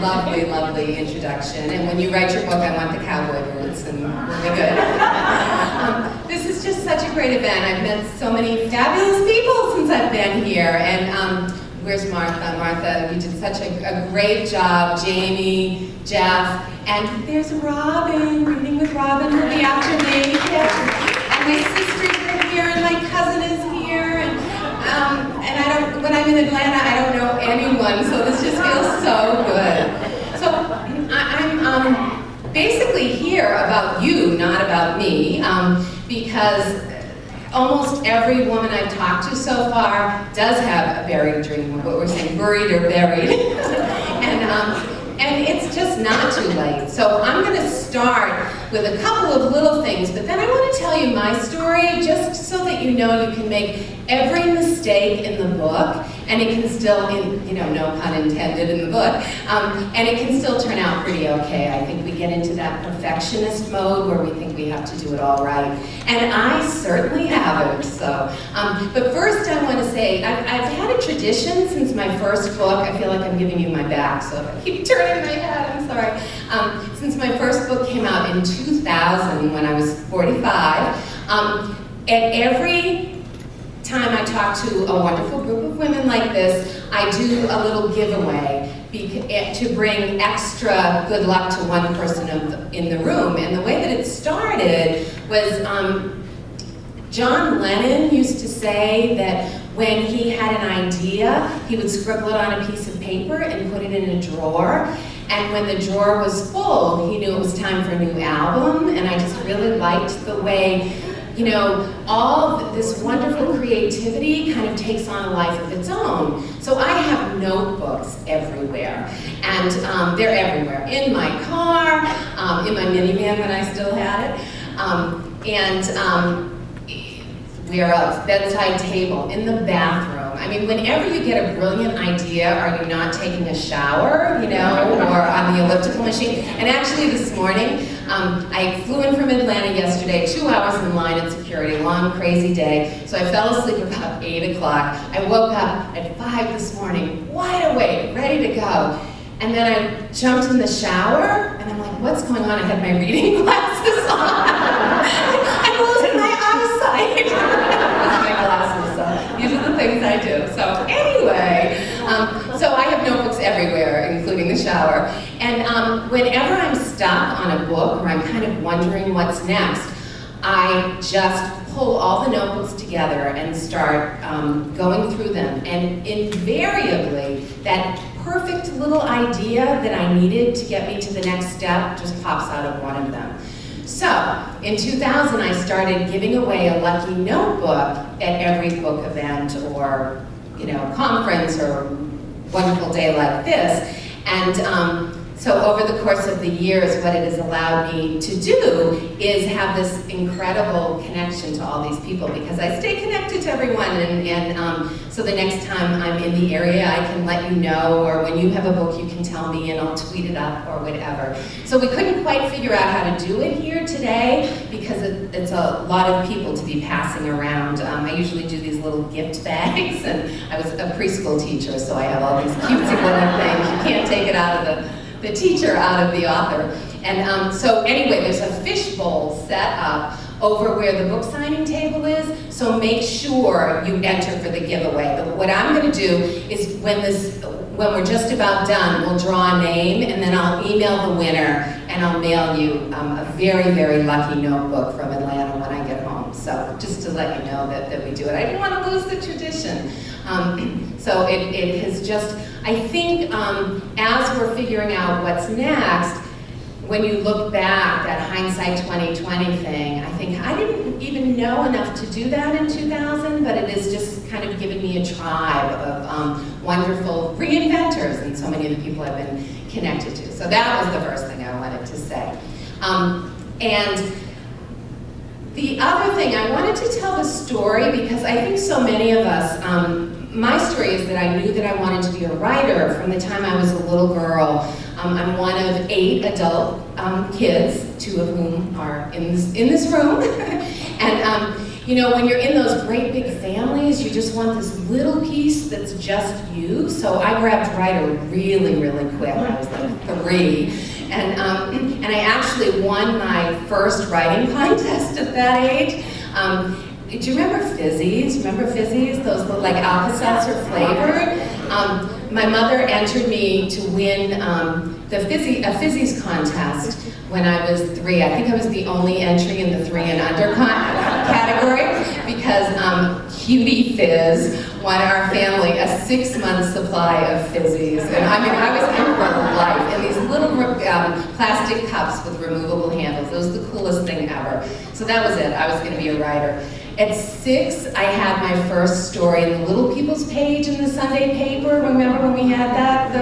lovely, lovely introduction. And when you write your book, I want the cowboy boots, and we'll be good. This is just such a great event. I've met so many fabulous people since I've been here. And where's Martha? Martha, you did such a great job. Jamie, Jeff, and there's Robin. Reading with Robin will be after me. Yes. And my sisters are here, and my cousin is here. And when I'm in Atlanta, I don't know anyone, so this just feels so good. So I'm basically here about you, not about me, because almost every woman I've talked to so far does have a buried dream, what we're saying, buried or buried. And it's just not too late. So I'm going to start with a couple of little things, but then I want to tell you my story just so that you know you can make every mistake in the book, and it can still, no pun intended in the book, and it can still turn out pretty okay. I think we get into that perfectionist mode where we think we have to do it all right, and I certainly haven't. So, but first I want to say I've had a tradition since my first book. I feel like I'm giving you my back, so if I keep turning my head, I'm sorry. Since my first book came out in 2000 when I was 45, and every time I talk to a wonderful group of women like this, I do a little giveaway to bring extra good luck to one person in the room. And the way that it started was John Lennon used to say that when he had an idea, he would scribble it on a piece of paper and put it in a drawer. And when the drawer was full, he knew it was time for a new album. And I just really liked the way, all of this wonderful creativity kind of takes on a life of its own. So I have notebooks everywhere, and they're everywhere. In my car, in my minivan when I still had it, where else? Bedside table, in the bathroom. I mean, whenever you get a brilliant idea, are you not taking a shower, or on the elliptical machine? And actually this morning, I flew in from Atlanta yesterday, 2 hours in line at security, long, crazy day. So I fell asleep about 8 o'clock. I woke up at 5 this morning, wide awake, ready to go. And then I jumped in the shower, and I'm like, what's going on? I had my reading glasses on. I'm losing my eyesight. My glasses on. These are the things I do. So anyway, so I have notebooks everywhere, including the shower. And whenever I'm stuck on a book, or I'm kind of wondering what's next, I just pull all the notebooks together and start going through them. And invariably, that perfect little idea that I needed to get me to the next step just pops out of one of them. So, in 2000, I started giving away a lucky notebook at every book event or, conference or wonderful day like this. And so over the course of the years, what it has allowed me to do is have this incredible connection to all these people, because I stay connected to everyone, and so the next time I'm in the area, I can let you know, or when you have a book, you can tell me, and I'll tweet it up or whatever. So we couldn't quite figure out how to do it here today, because it's a lot of people to be passing around. I usually do these little gift bags, and I was a preschool teacher, so I have all these cutesy little things. You can't take it out of the teacher out of the author. And so anyway, there's a fishbowl set up over where the book signing table is, so make sure you enter for the giveaway. But what I'm going to do is when we're just about done, we'll draw a name, and then I'll email the winner, and I'll mail you a very, very lucky notebook from Atlanta when I get home. So just to let you know that we do it. I didn't want to lose the tradition. So it has just, I think as we're figuring out what's next, when you look back, that hindsight 2020 thing, I think I didn't even know enough to do that in 2000, but it has just kind of given me a tribe of wonderful reinventors, and so many of the people I've been connected to. So that was the first thing I wanted to say. And the other thing, I wanted to tell the story because I think so many of us, my story is that I knew that I wanted to be a writer from the time I was a little girl. I'm one of 8 adult kids, 2 of whom are in this room. you know, when you're in those great big families, you just want this little piece that's just you. So I grabbed writer really, really quick. I was like 3. And I actually won my first writing contest at that age. Do you remember Fizzies? Remember Fizzies? Those look like Alka-Seltzer flavored? My mother entered me to win a Fizzies contest when I was 3. I think I was the only entry in the 3 and under category because Cutie Fizz won our family a 6-month supply of Fizzies. And I mean, I was in for life. And these little plastic cups with removable handles, those were the coolest thing ever. So that was it. I was going to be a writer. At 6, I had my first story in the Little People's page in the Sunday paper. Remember when we had that?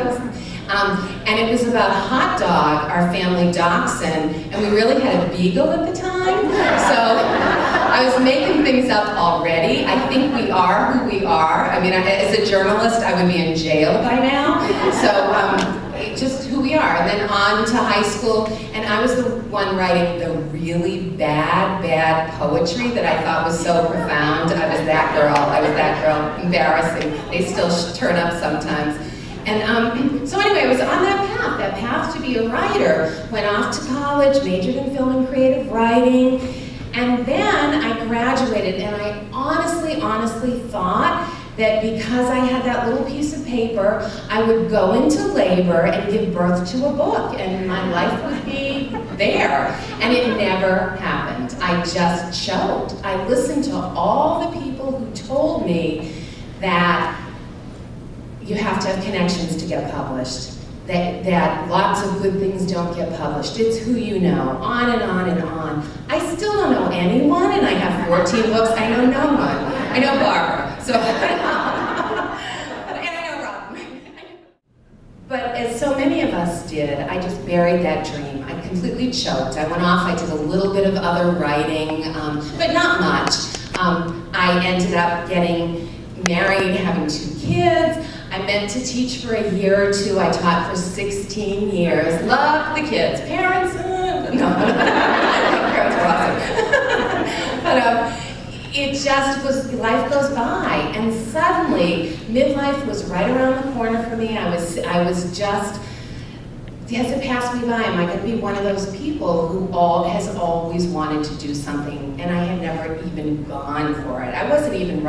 And it was about Hot Dog, our family dachshund, and we really had a beagle at the time. So I was making things up already. I think we are who we are. I mean, as a journalist, I would be in jail by now. So just who we are. And then on to high school, and I was the one writing the really bad poetry that I thought was so profound. I was that girl, embarrassing. They still turn up sometimes. And so anyway, I was on that path to be a writer. Went off to college, majored in film and creative writing, and then I graduated, and I honestly thought that because I had that little piece of paper, I would go into labor and give birth to a book, and my life would be there. And it never happened. I just choked. I listened to all the people who told me that you have to have connections to get published, that lots of good things don't get published. It's who you know, on and on and on. I still don't know anyone, and I have 14 books. I know no one. I know Barbara, so, and I know Rob. But as so many of us did, I just buried that dream. I completely choked. I went off, I did a little bit of other writing, but not much. I ended up getting married, having 2 kids. I meant to teach for a year or 2. I taught for 16 years. Loved the kids. Parents, no. Parents were awesome. But it just was, life goes by. And suddenly, midlife was right around the corner for me. I was just, has it passed me by? Am I going to be one of those people who has always wanted to do something, and I had never even gone for it? I wasn't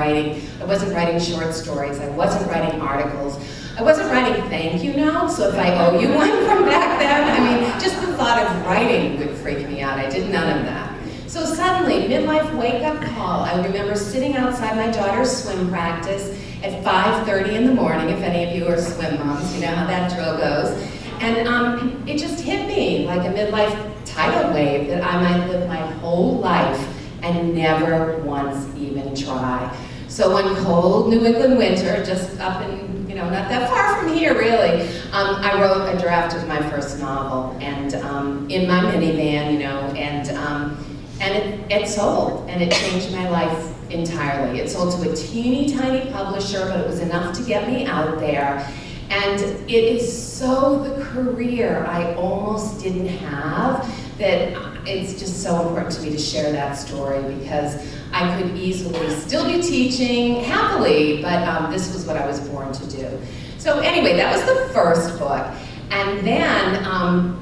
writing short stories, I wasn't writing articles, I wasn't writing thank you notes, so if I owe you one from back then, I mean, just the thought of writing would freak me out. I did none of that. So suddenly, midlife wake-up call. I remember sitting outside my daughter's swim practice at 5:30 in the morning, if any of you are swim moms, you know how that drill goes. And it just hit me like a midlife tidal wave that I might live my whole life and never once even try. So one cold New England winter, just up in, not that far from here really, I wrote a draft of my first novel, and in my minivan, and it sold, and it changed my life entirely. It sold to a teeny tiny publisher, but it was enough to get me out there. And it is so the career I almost didn't have that it's just so important to me to share that story, because I could easily still be teaching happily, but this was what I was born to do. So anyway, that was the first book. And then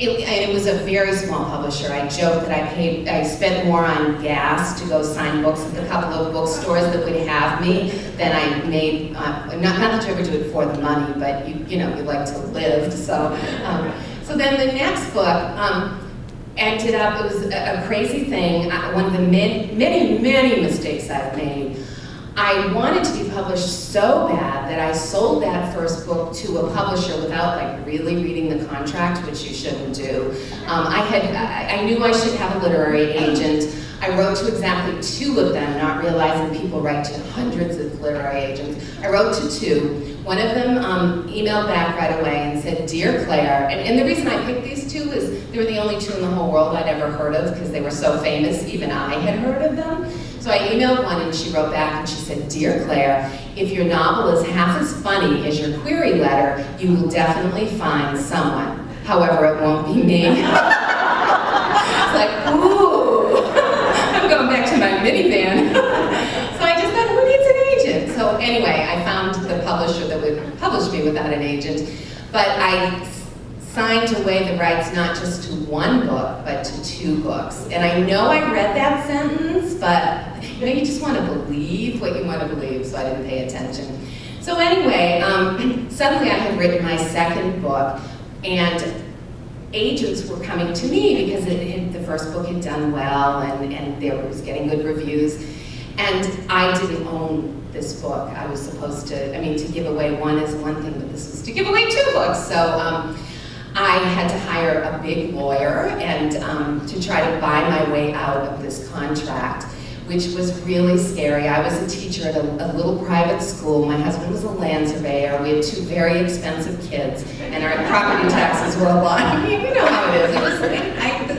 it was a very small publisher. I joke that I spent more on gas to go sign books at a couple of bookstores that would have me than I made, not that you ever do it for the money, but you like to live, so. So then the next book ended up, it was a crazy thing, one of the many mistakes I've made. I wanted to be published so bad that I sold that first book to a publisher without really reading the contract, which you shouldn't do. I knew I should have a literary agent. I wrote to exactly 2 of them, not realizing people write to hundreds of literary agents. I wrote to 2. One of them emailed back right away and said, "Dear Claire," and the reason I picked these 2 is they were the only 2 in the whole world I'd ever heard of, because they were so famous, even I had heard of them. So I emailed one, and she wrote back and she said, "Dear Claire, if your novel is half as funny as your query letter, you will definitely find someone. However, it won't be me." It's like, ooh, I'm going back to my minivan. anyway, I found the publisher that would publish me without an agent, but I signed away the rights not just to one book, but to 2 books. And I know I read that sentence, but you just want to believe what you want to believe, so I didn't pay attention. So anyway, suddenly I had written my 2nd book, and agents were coming to me because the first book had done well, and there was getting good reviews. And I didn't own this book. I was supposed to, to give away one is one thing, but this was to give away 2 books. So I had to hire a big lawyer and to try to buy my way out of this contract, which was really scary. I was a teacher at a little private school. My husband was a land surveyor. We had 2 very expensive kids, and our property taxes were a lot. You know how it is.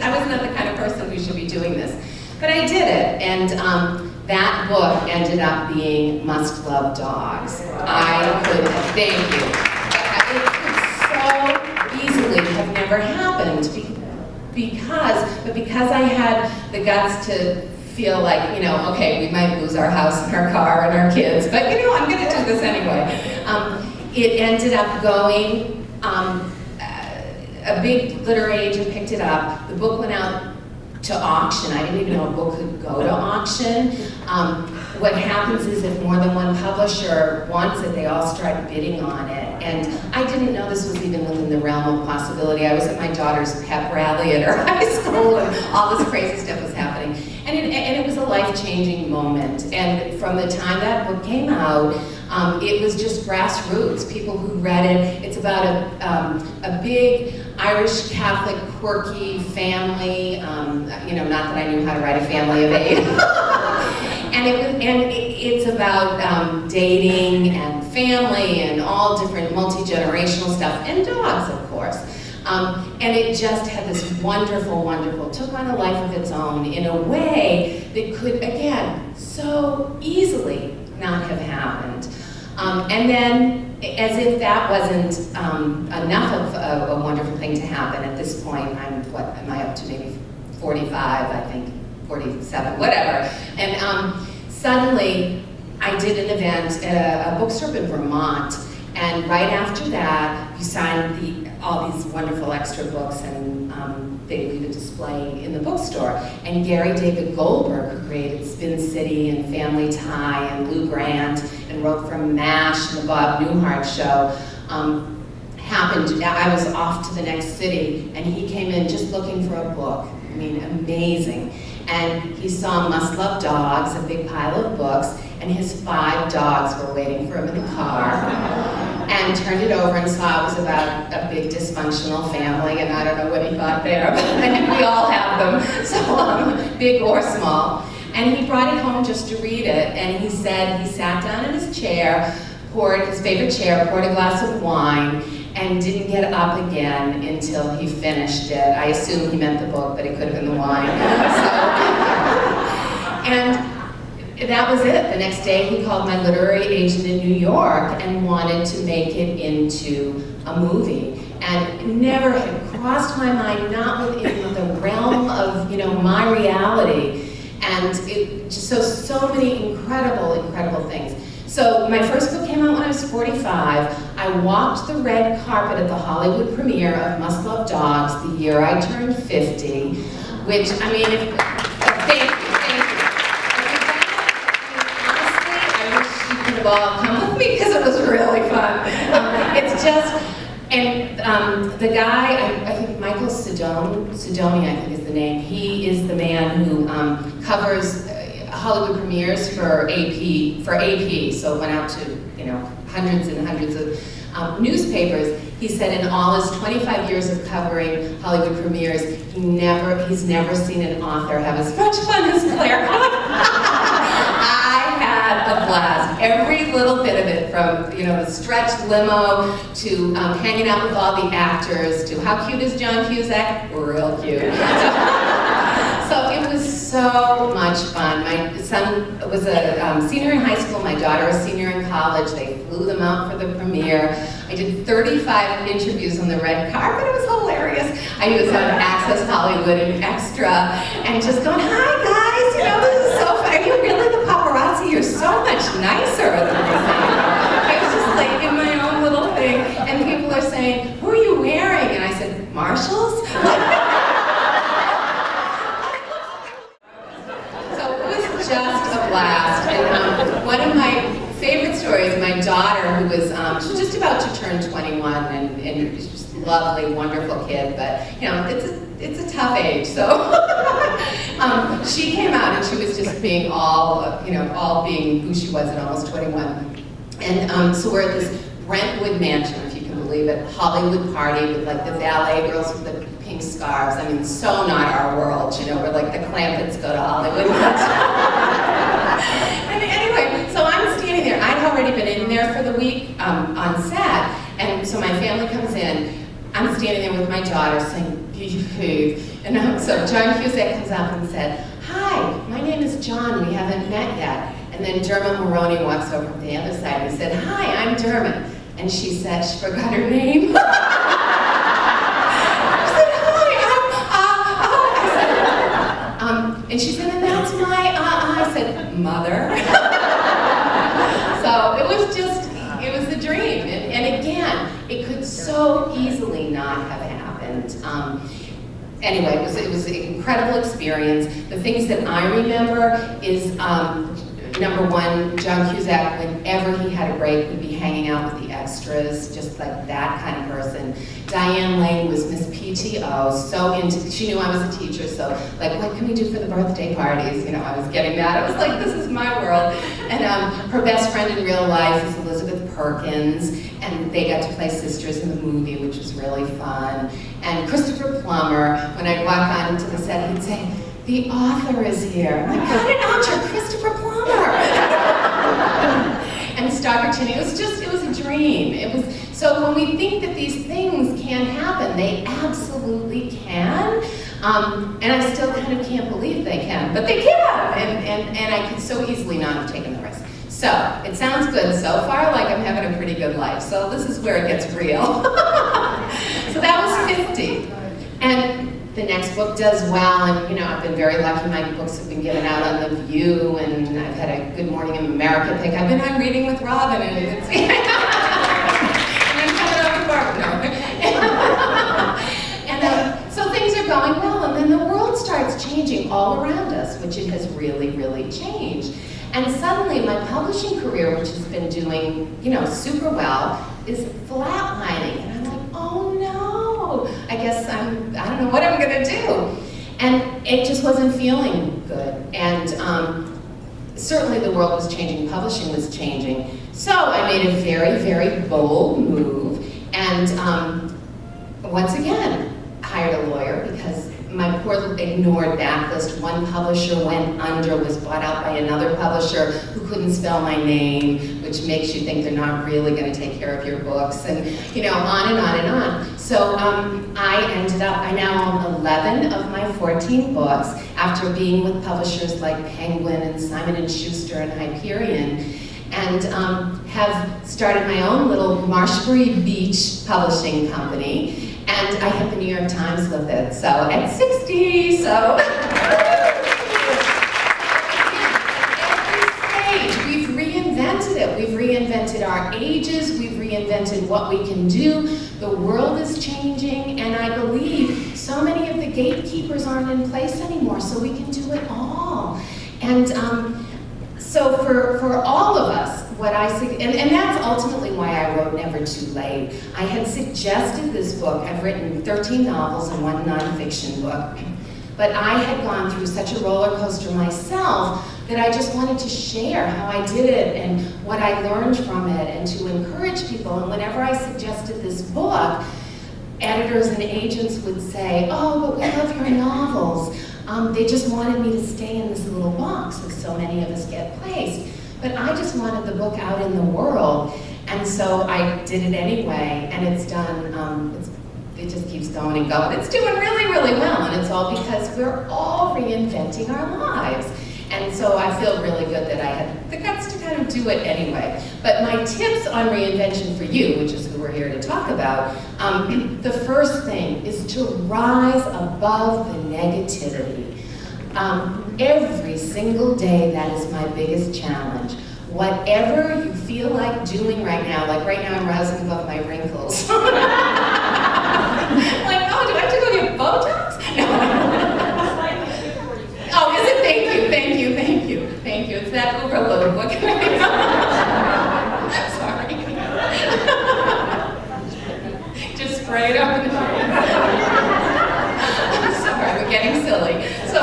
I was not the kind of person who should be doing this. But I did it, and that book ended up being Must Love Dogs. Thank you. It could so easily have never happened because I had the guts to feel like, okay, we might lose our house and our car and our kids, but I'm gonna do this anyway. It ended up going, a big literary agent picked it up, the book went out to auction. I didn't even know a book could go to auction. What happens is if more than one publisher wants it, they all start bidding on it. And I didn't know this was even within the realm of possibility. I was at my daughter's pep rally at her high school, and all this crazy stuff was happening. And it was a life-changing moment. And from the time that book came out, it was just grassroots, people who read it. It's about a big Irish Catholic quirky family, not that I knew how to write a family of 8. It's about dating and family and all different multi-generational stuff, and dogs, of course. And it just had this wonderful, took on a life of its own in a way that could, again, so easily not have happened. And then, as if that wasn't enough of a wonderful thing to happen, at this point, what am I up to, maybe 45, I think, 47, whatever. And suddenly, I did an event at a bookstore in Vermont, and right after that, you signed all these wonderful extra books, and they leave a display in the bookstore. And Gary David Goldberg, who created Spin City and Family Tie and Lou Grant, and wrote for MASH and the Bob Newhart Show, I was off to the next city, and he came in just looking for a book. Amazing. And he saw Must Love Dogs, a big pile of books, and his 5 dogs were waiting for him in the car, and turned it over and saw it was about a big dysfunctional family, and I don't know what he thought there, but we all have them, so big or small. And he brought it home just to read it, and he said he sat down in his chair, poured his favorite chair, poured a glass of wine, and didn't get up again until he finished it. I assume he meant the book, but it could have been the wine. And that was it. The next day he called my literary agent in New York and wanted to make it into a movie. And it never had crossed my mind, not within the realm of my reality. And so many incredible things. So my first book came out when I was 45. I walked the red carpet at the Hollywood premiere of Must Love Dogs the year I turned 50, which, thank you. Honestly, I wish you could have all come with me because it was really fun. It's just, and the guy, I think Michael Sidoni, I think is the name, he is the man who covers Hollywood premieres for AP, so it went out to hundreds and hundreds of newspapers. He said in all his 25 years of covering Hollywood premieres, he's never seen an author have as much fun as Claire. I had a blast. Every little bit of it, from the stretched limo to hanging out with all the actors to how cute is John Cusack? Real cute. So it was so much fun. My son was a senior in high school, my daughter a senior in college. They flew them out for the premiere. I did 35 interviews on the red carpet. It was hilarious. I was on Access Hollywood and Extra, and just going, hi guys, this is so fun. Are you really the paparazzi? You're so much nicer than everything. saying, "Who are you wearing?" And I said, "Marshalls?" So it was just a blast. And one of my favorite stories, my daughter, who was she was just about to turn 21, and just a lovely, wonderful kid, but you know, it's a tough age. So she came out and she was just being all being who she was at almost 21. And so we're at this Brentwood mansion, if you can believe it, Hollywood party with like the ballet girls with the pink scarves. I mean, so not our world, you know, we're like the Clampetts go to Hollywood. And anyway, so I'm standing there. I'd already been in there for the week on set, and so my family comes in. I'm standing there with my daughter saying, "Behave." And so John Cusack comes up and said, "Hi, my name is John, we haven't met yet." And then Dermot Mulroney walks over from the other side and he said, "Hi, I'm Dermot." And she said, she forgot her name. She said, "Hi, and she said, "And that's my, I said, "Mother." So it was a dream. And again, it could so easily not have happened. Anyway, it was an incredible experience. The things that I remember is, number one, John Cusack, whenever he had a break, would be hanging out with the extras, just like that kind of person. Diane Lane was Miss PTO, so into, she knew I was a teacher, so like, what can we do for the birthday parties? You know, I was getting that. I was like, this is my world. And her best friend in real life is Elizabeth Perkins, and they got to play sisters in the movie, which was really fun. And Christopher Plummer, when I'd walk on to the set, he'd say, "The author is here." I'm like, "Cut it out, you're Christopher Plummer." And Stalker Cheney, it was a dream. So when we think that these things can happen, they absolutely can. And I still kind of can't believe they can, but they can. And I could so easily not have taken the risk. So it sounds good so far, like I'm having a pretty good life. So this is where it gets real. So that was 50. And the next book does well, and you know, I've been very lucky. My books have been given out on The View, and I've had a Good Morning America pick. I've been on Reading with Robin, and it's and I'm coming up to Barbara. And so things are going well, and then the world starts changing all around us, which it has really, really changed. And suddenly, my publishing career, which has been doing, you know, super well, is flatlining, and I'm like, oh no. I guess I don't know what I'm gonna do. And it just wasn't feeling good. And certainly the world was changing, publishing was changing. So I made a very, very bold move, and once again, hired a lawyer because my poor ignored backlist. One publisher went under, was bought out by another publisher who couldn't spell my name, which makes you think they're not really going to take care of your books, and you know, on and on and on. So I now own 11 of my 14 books after being with publishers like Penguin and Simon & Schuster and Hyperion, and have started my own little Marshbury Beach publishing company. And I have the New York Times with it, so at 60, so. At every stage, we've reinvented it. We've reinvented our ages, we've reinvented what we can do. The world is changing, and I believe so many of the gatekeepers aren't in place anymore, so we can do it all. And so for all of us, what I see, and that's ultimately why I wrote Never Too Late. I had suggested this book. I've written 13 novels and one nonfiction book, but I had gone through such a roller coaster myself that I just wanted to share how I did it and what I learned from it, and to encourage people. And whenever I suggested this book, editors and agents would say, "Oh, but we love your novels." They just wanted me to stay in this little box, as so many of us get placed. But I just wanted the book out in the world, and so I did it anyway, and it's done, it just keeps going and going. It's doing really, really well, and it's all because we're all reinventing our lives. And so I feel really good that I had the guts to kind of do it anyway. But my tips on reinvention for you, which is who we're here to talk about, the first thing is to rise above the negativity. Every single day, that is my biggest challenge. whatever you feel like doing right now, like right now I'm rising above my wrinkles. Like, oh, do I have to go get Botox? No. Oh, is it? Thank you, thank you, thank you, thank you. It's that overload. What can I do? Sorry. Just spray it up in the Sorry, we're getting silly. So,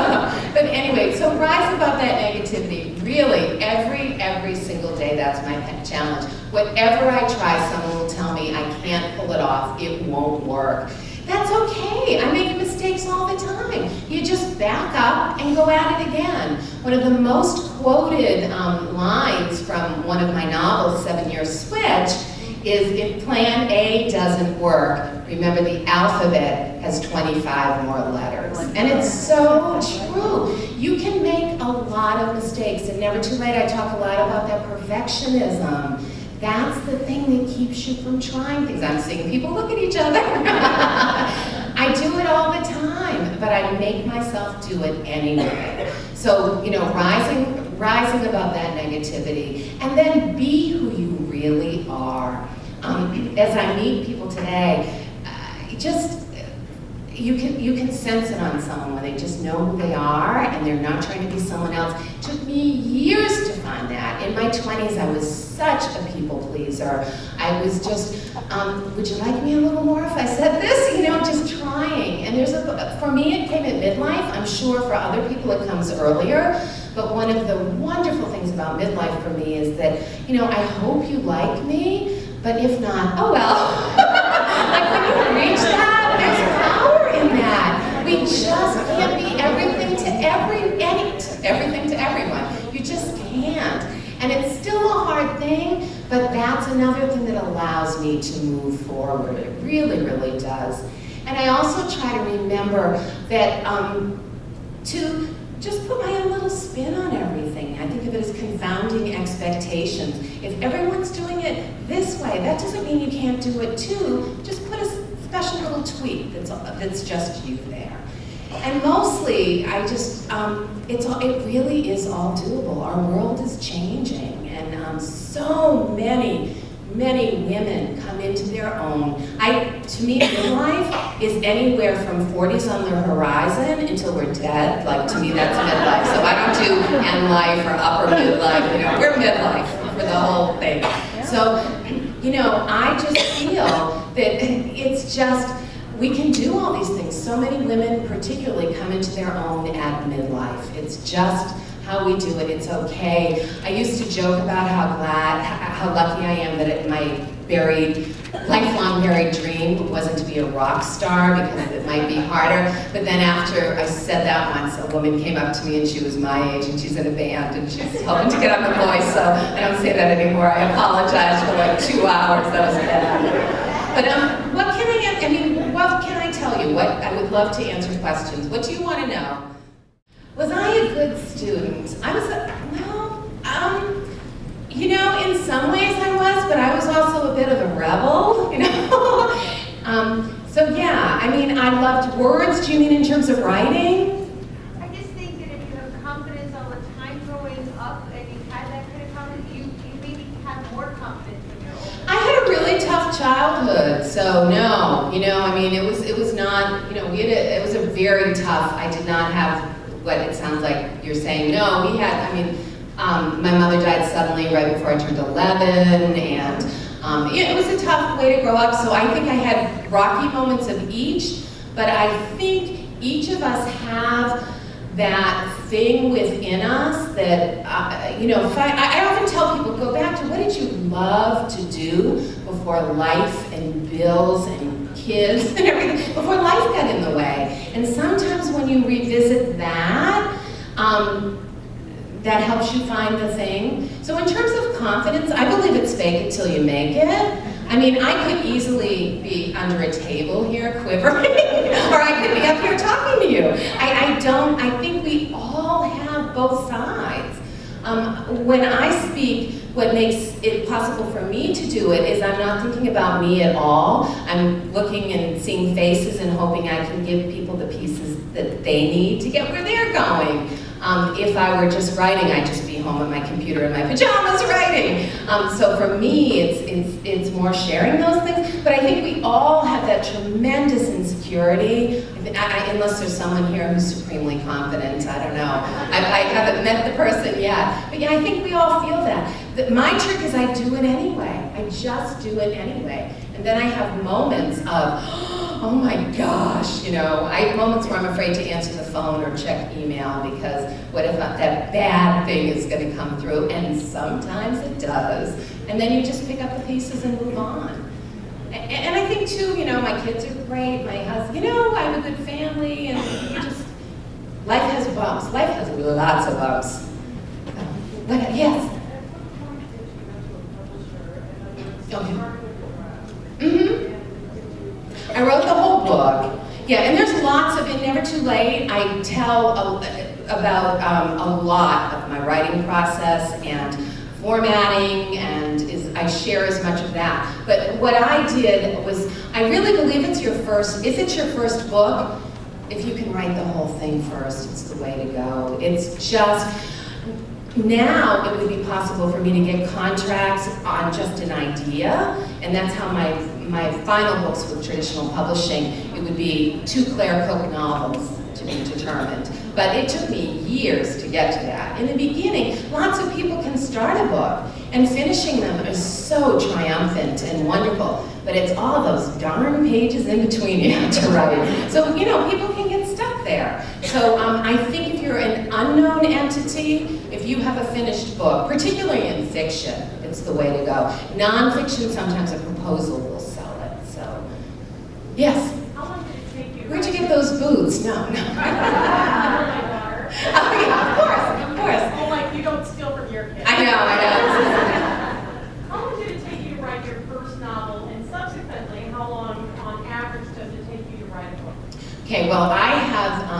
but anyway, so rise above that negativity. Really, every single day, that's my challenge. Whatever I try, someone will tell me I can't pull it off, it won't work. That's okay, I make mistakes all the time. You just back up and go at it again. One of the most quoted lines from one of my novels, 7 Year Switch, is if plan A doesn't work, remember the alphabet has 25 more letters. And it's so true. You can make a lot of mistakes, and never too late, I talk a lot about that perfectionism. That's the thing that keeps you from trying things. I'm seeing people look at each other. I do it all the time, but I make myself do it anyway. So, you know, rising above that negativity, and then be who you really are. As I meet people today, you can sense it on someone when they just know who they are and they're not trying to be someone else. It took me years to find that. In my 20s, I was such a people pleaser. I was just, would you like me a little more if I said this? You know, just trying. And for me, it came at midlife. I'm sure for other people it comes earlier. But one of the wonderful things about midlife for me is that, you know, I hope you like me, but if not, oh well. Like when you reach that, there's power in that. We just can't be everything to everything to everyone. You just can't. And it's still a hard thing, but that's another thing that allows me to move forward. It really, really does. And I also try to remember that to just put my own little spin on everything. I think of it as confounding expectations. If everyone's doing it this way, that doesn't mean you can't do it too. Just put a special little tweak that's just you there. And mostly, it really is all doable. Our world is changing, and so many women come into their own. To me, midlife is anywhere from 40s on the horizon until we're dead. Like, to me, that's midlife. So I don't do end life or upper midlife. You know, we're midlife for the whole thing. So, you know, I just feel that it's just, we can do all these things. So many women particularly come into their own at midlife. It's just how we do it. It's okay. I used to joke about how lucky I am that my lifelong buried dream wasn't to be a rock star, because it might be harder. But then after I said that once, a woman came up to me and she was my age and she's in a band and she's helping to get on The Voice, so I don't say that anymore. I apologize for like 2 hours, that was bad. But what can I tell you? I would love to answer questions. What do you want to know? Was I a good student? You know, in some ways I was, but I was also a bit of a rebel, you know? So yeah, I mean, I loved words. Do you mean in terms of writing? I just think that if you have confidence all the time growing up and you had that kind of confidence, you maybe have more confidence when you're older. I had a really tough childhood, so no, you know, I mean, it was not, you know, it was a very tough, I did not have what it sounds like you're saying. No, we had, I mean, my mother died suddenly right before I turned 11, and it was a tough way to grow up, so I think I had rocky moments of each, but I think each of us have that thing within us that, you know, I often tell people, go back to what did you love to do before life and bills and kids and everything, before life got in the way. And sometimes when you revisit that, that helps you find the thing. So in terms of confidence, I believe it's fake it till you make it. I mean, I could easily be under a table here quivering, or I could be up here talking to you. I think we all have both sides. When I speak, what makes it possible for me to do it is I'm not thinking about me at all. I'm looking and seeing faces and hoping I can give people the pieces that they need to get where they're going. If I were just writing, I'd just be home at my computer in my pajamas writing. So for me, it's more sharing those things. But I think we all have that tremendous insecurity. Unless there's someone here who's supremely confident, I don't know. I haven't met the person yet. But yeah, I think we all feel that. My trick is I do it anyway. I just do it anyway. And then I have moments of, oh my gosh, I have moments where I'm afraid to answer the phone or check email because what if that bad thing is going to come through? And sometimes it does. And then you just pick up the pieces and move on. And I think too, my kids are great, my husband, I have a good family, and life has bumps. Life has lots of bumps. But yes. Okay. I wrote the whole book. Yeah, and there's lots of, in Never Too Late, I tell about a lot of my writing process and formatting, and I share as much of that. But what I did was, I really believe if it's your first book, if you can write the whole thing first, it's the way to go. It's just, now it would be possible for me to get contracts on just an idea, and that's how my final books with traditional publishing, it would be 2 Claire Cook novels to be determined. But it took me years to get to that. In the beginning, lots of people can start a book, and finishing them is so triumphant and wonderful, but it's all those darn pages in between you have to write. So, people can get stuck there. So I think if you're an unknown entity, if you have a finished book, particularly in fiction, it's the way to go. Nonfiction, sometimes a proposal will sell it, so. Yes? How long did it take you? Where'd you get those boots? No. My daughter. Oh yeah, of course. Oh, like you don't steal from your kids. I know. How long did it take you to write your first novel, and subsequently, how long on average does it take you to write a book? Okay, well, I have,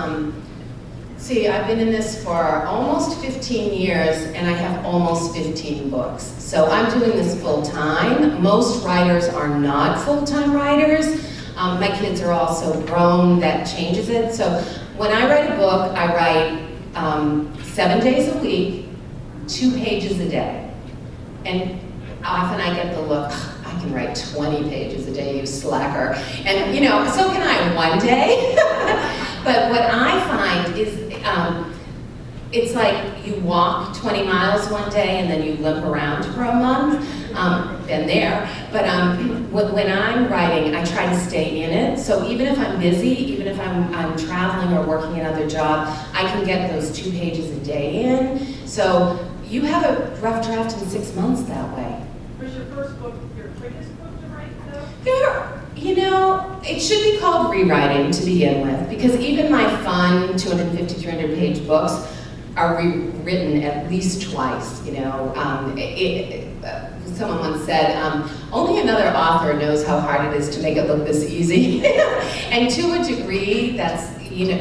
I've been in this for almost 15 years, and I have almost 15 books. So I'm doing this full time. Most writers are not full-time writers. My kids are also grown, that changes it. So when I write a book, I write 7 days a week, 2 pages a day. And often I get the look, I can write 20 pages a day, you slacker. And so can I one day. But what I find is, it's like you walk 20 miles one day and then you limp around for a month. Been there. But when I'm writing, I try to stay in it. So even if I'm busy, even if I'm traveling or working another job, I can get those 2 pages a day in. So you have a rough draft in 6 months that way. Was your first book your quickest book to write, though? It should be called rewriting to begin with, because even my fun 250, 300 page books are rewritten at least twice, someone once said, only another author knows how hard it is to make it look this easy. And to a degree, that's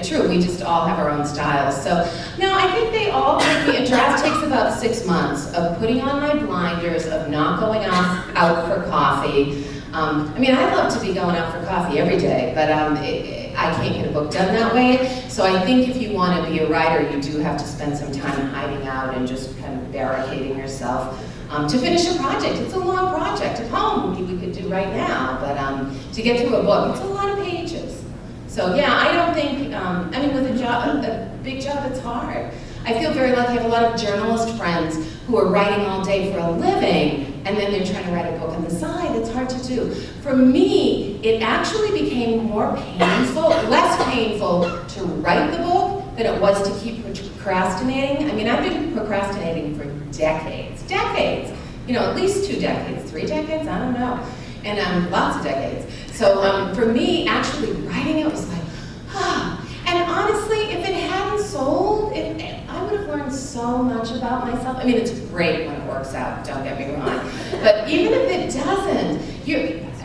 true, we just all have our own styles. So, no, I think they all take me, a draft takes about 6 months of putting on my blinders, of not going out for coffee. I love to be going out for coffee every day, but I can't get a book done that way. So I think if you want to be a writer, you do have to spend some time hiding out and just kind of barricading yourself to finish a project. It's a long project. At home, we could do right now, but to get through a book, it's a lot of pages. So yeah, I don't think, with a big job, it's hard. I feel very lucky. I have a lot of journalist friends who are writing all day for a living, and then they're trying to write a book on the side. It's hard to do. For me, it actually became more painful, less painful to write the book than it was to keep procrastinating. I've been procrastinating for decades. At least 2 decades, 3 decades, I don't know. And lots of decades. So for me, actually writing it was like, And honestly, if it hadn't sold, I would have learned so much about myself. It's great when it works out, don't get me wrong. But even if it doesn't,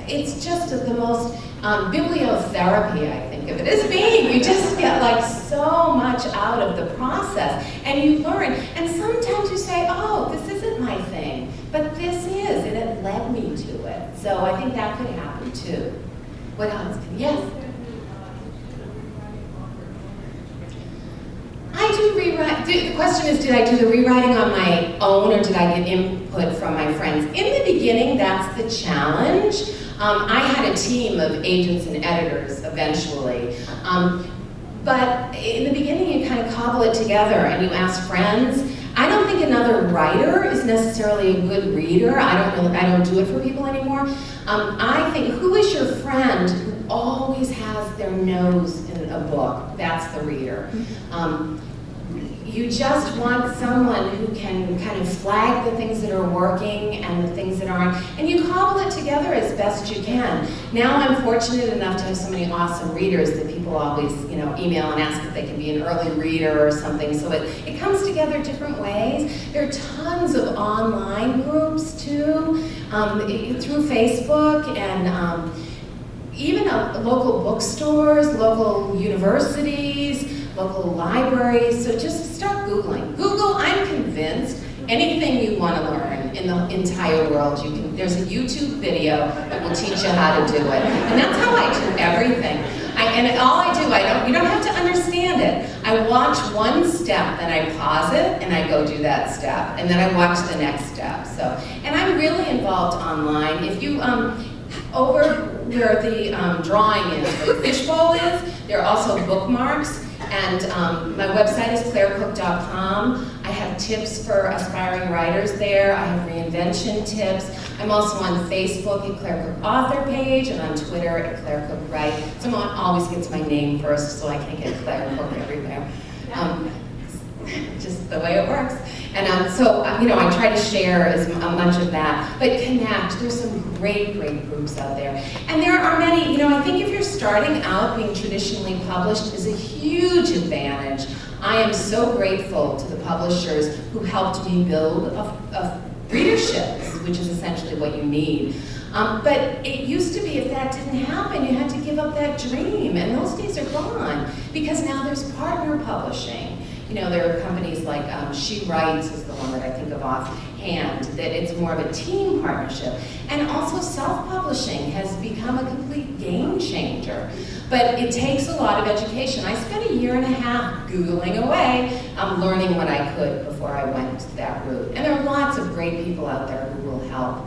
it's just the most bibliotherapy, I think of it as being. You just get so much out of the process, and you learn. And sometimes you say, oh, this isn't my thing, but this is, and it led me to it. So I think that could happen too. What else? Yes? I do rewrite. the question is, did I do the rewriting on my own or did I get input from my friends? In the beginning, that's the challenge. I had a team of agents and editors eventually. But in the beginning, you kind of cobble it together and you ask friends. I don't think another writer is necessarily a good reader. I don't do it for people anymore. I think, who is your friend who always has their nose in a book? That's the reader. You just want someone who can kind of flag the things that are working and the things that aren't, and you cobble it together as best you can. Now I'm fortunate enough to have so many awesome readers that people always, email and ask if they can be an early reader or something, so it comes together different ways. There are tons of online groups too, through Facebook and even local bookstores, local universities, local libraries, so just start Googling. Google, I'm convinced, anything you want to learn in the entire world, there's a YouTube video that will teach you how to do it. And that's how I do everything. You don't have to understand it. I watch one step, then I pause it, and I go do that step. And then I watch the next step. And I'm really involved online. If you, over where the drawing is, where the fishbowl is, there are also bookmarks. And my website is clairecook.com. I have tips for aspiring writers there. I have reinvention tips. I'm also on Facebook at Claire Cook Author Page and on Twitter at Claire Cook Write. Someone always gets my name first, so I can't get Claire Cook everywhere. Just the way it works. And I try to share as much of that, but connect. There's some great groups out there. And there are many, I think if you're starting out, being traditionally published is a huge advantage. I am so grateful to the publishers who helped me build a readership, which is essentially what you need. But it used to be, if that didn't happen, you had to give up that dream, and those days are gone, because now there's partner publishing. There are companies like She Writes is the one that I think of offhand, that it's more of a team partnership. And also self-publishing has become a complete game changer. But it takes a lot of education. I spent 1.5 years Googling away, learning what I could before I went that route. And there are lots of great people out there who will help.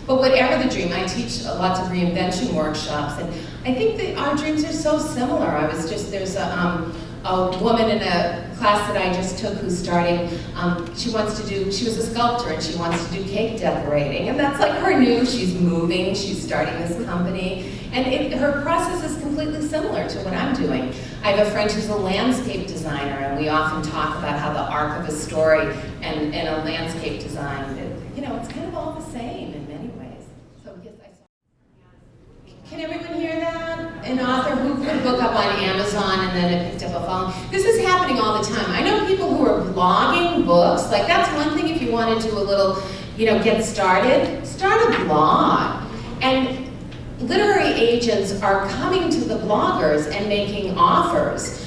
But whatever the dream, I teach lots of reinvention workshops, and I think that our dreams are so similar. There's a woman in a class that I just took who's starting, she was a sculptor and she wants to do cake decorating, and that's like her new, she's moving, she's starting this company, and her process is completely similar to what I'm doing. I have a friend who's a landscape designer, and we often talk about how the arc of a story and a landscape design, it's kind of all the same in many ways. So yes, Can everyone hear that? An author who put a book up on Amazon and then it picked up a following. This is happening all the time. I know people who are blogging books. Like, that's one thing if you want to do a little, get started. Start a blog. And literary agents are coming to the bloggers and making offers.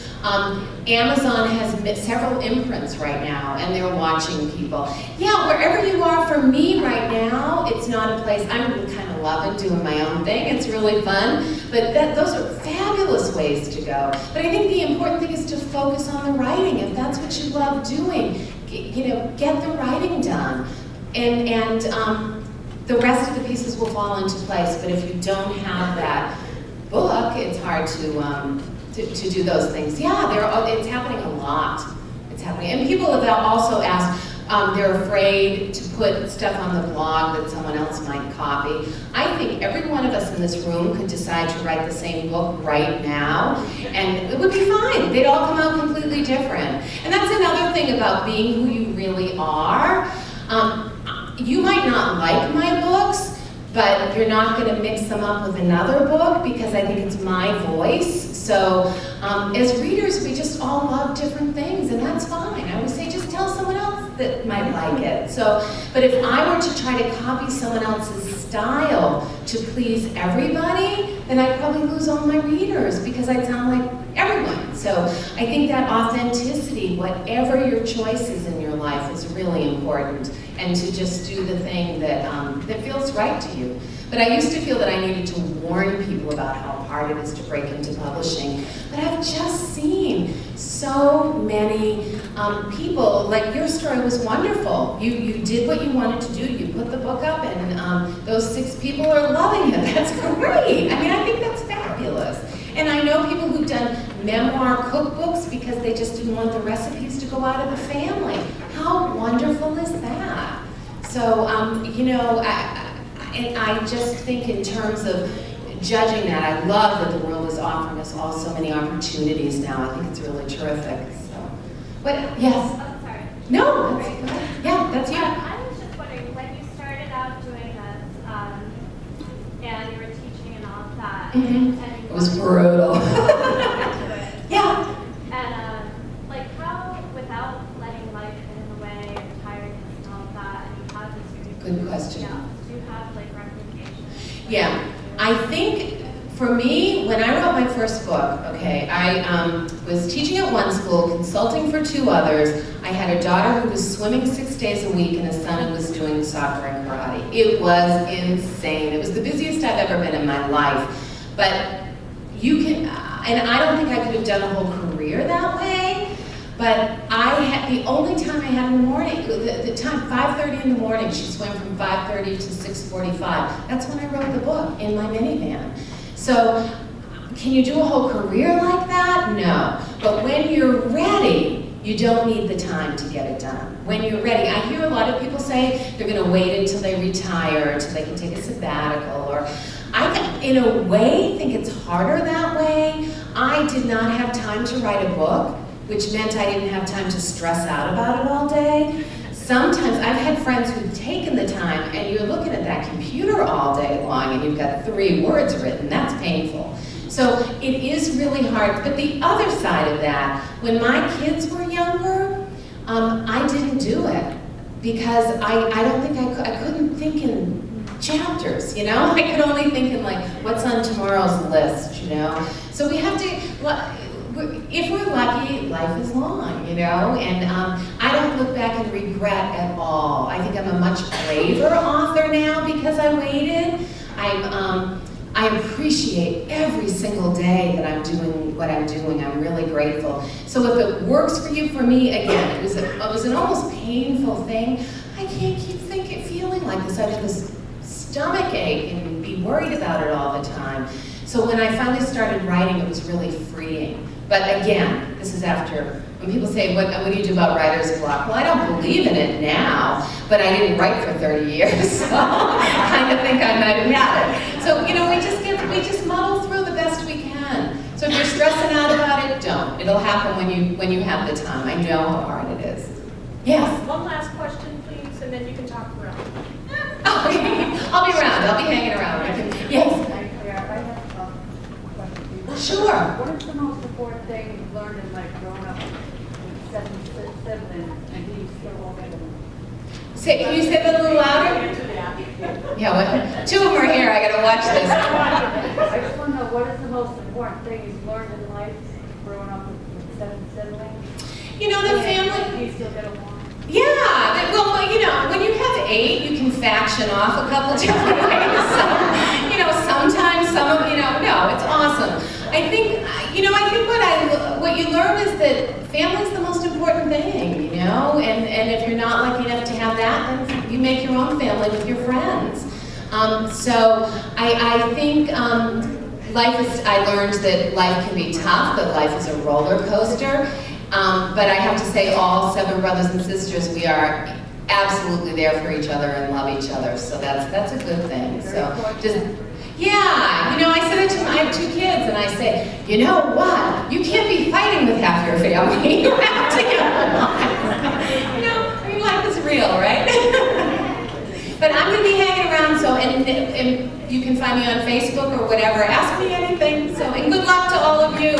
Amazon has several imprints right now, and they're watching people. Yeah, wherever you are, for me right now, it's not a place, I'm kind of loving doing my own thing, it's really fun, but those are fabulous ways to go. But I think the important thing is to focus on the writing. If that's what you love doing, get the writing done. And the rest of the pieces will fall into place, but if you don't have that book, it's hard to do those things. Yeah, it's happening a lot. It's happening. And people have also asked, they're afraid to put stuff on the blog that someone else might copy. I think every one of us in this room could decide to write the same book right now, and it would be fine. They'd all come out completely different. And that's another thing about being who you really are. You might not like my books, but you're not going to mix them up with another book, because I think it's my voice. So as readers, we just all love different things, and that's fine. I would say just tell someone else that might like it. But if I were to try to copy someone else's style to please everybody, then I'd probably lose all my readers, because I'd sound like everyone. So I think that authenticity, whatever your choice is in your life, is really important. and to just do the thing that, that feels right to you. But I used to feel that I needed to warn people about how hard it is to break into publishing. But I've just seen so many people, like your story was wonderful. You did what you wanted to do. You put the book up and those 6 people are loving it. That's great. I mean, I think that's fabulous. And I know people who've done memoir cookbooks because they just didn't want the recipes to go out of the family. How wonderful is that? So, you know, I just think in terms of judging that, I love that the world is offering us all so many opportunities now. I think it's really terrific. So, but yes. Oh, sorry. No, that's, yeah, that's you. I was just wondering, when you started out doing this, and you were teaching and all of that, and It was brutal. into it, Yeah. and like how, without letting life get in the way, and tiredness and all of that, and you have this dream. Good question. Yeah. Do you have like recommendations? Yeah, I think for me, when I wrote my first book, okay, I was teaching at one school, consulting for 2 others. I had a daughter who was swimming 6 days a week and a son who was doing soccer and karate. It was insane. It was the busiest I've ever been in my life. But you can, and I don't think I could have done a whole career that way, but the only time I had in the morning, the time, 5:30 in the morning, she swam from 5:30 to 6:45. That's when I wrote the book, in my minivan. So, can you do a whole career like that? No. But when you're ready, you don't need the time to get it done. When you're ready, I hear a lot of people say they're gonna wait until they retire, until they can take a sabbatical, or I, in a way, think it's harder that way. I did not have time to write a book, which meant I didn't have time to stress out about it all day. Sometimes I've had friends who've taken the time and you're looking at that computer all day long and you've got 3 words written. That's painful. So it is really hard. But the other side of that, when my kids were younger, I didn't do it because I don't think I couldn't think in chapters, you know? I could only think in like, what's on tomorrow's list, you know? So we have to, if we're lucky, life is long, you know? And I don't look back and regret at all. I think I'm a much braver author now because I waited. I appreciate every single day that I'm doing what I'm doing. I'm really grateful. So if it works for you, for me, again, it was an almost painful thing. I can't keep feeling like this. I have this stomach ache and be worried about it all the time. So when I finally started writing, it was really freeing. But again, this is after, when people say, what do you do about writer's block? Well, I don't believe in it now, but I didn't write for 30 years, so I kind of think I might have had it. So, you know, we just muddle through the best we can. So if you're stressing out about it, don't. It'll happen when you have the time. I know how hard it is. Yes? One last question, please, and then you can talk around. Okay. I'll be around. I'll be hanging around. Yes? I have a question for you. Sure. What is the most important thing you've learned in like growing up with 7 siblings and being still all together? Can you say that a little louder? Yeah, what? 2 of them are here. I gotta watch this. I just want to know what is the most important thing you've learned in life growing up with 7 siblings? You know, the family. Do you still get along? Yeah, well, you know, when you have 8, you can faction off a couple different ways. So, you know, sometimes no, it's awesome. I think what you learn is that family's the most important thing, you know, and if you're not lucky enough to have that, then you make your own family with your friends. So I think I learned that life can be tough, that life is a roller coaster. But I have to say, all 7 brothers and sisters, we are absolutely there for each other and love each other. So that's a good thing. So yeah, you know, I said it to I have 2 kids, and I say, you know what? You can't be fighting with half your family. You have to get along. You know, I mean, life is real, right? But I'm going to be hanging around. So, and you can find me on Facebook or whatever. Ask me anything. So, and good luck to all of you.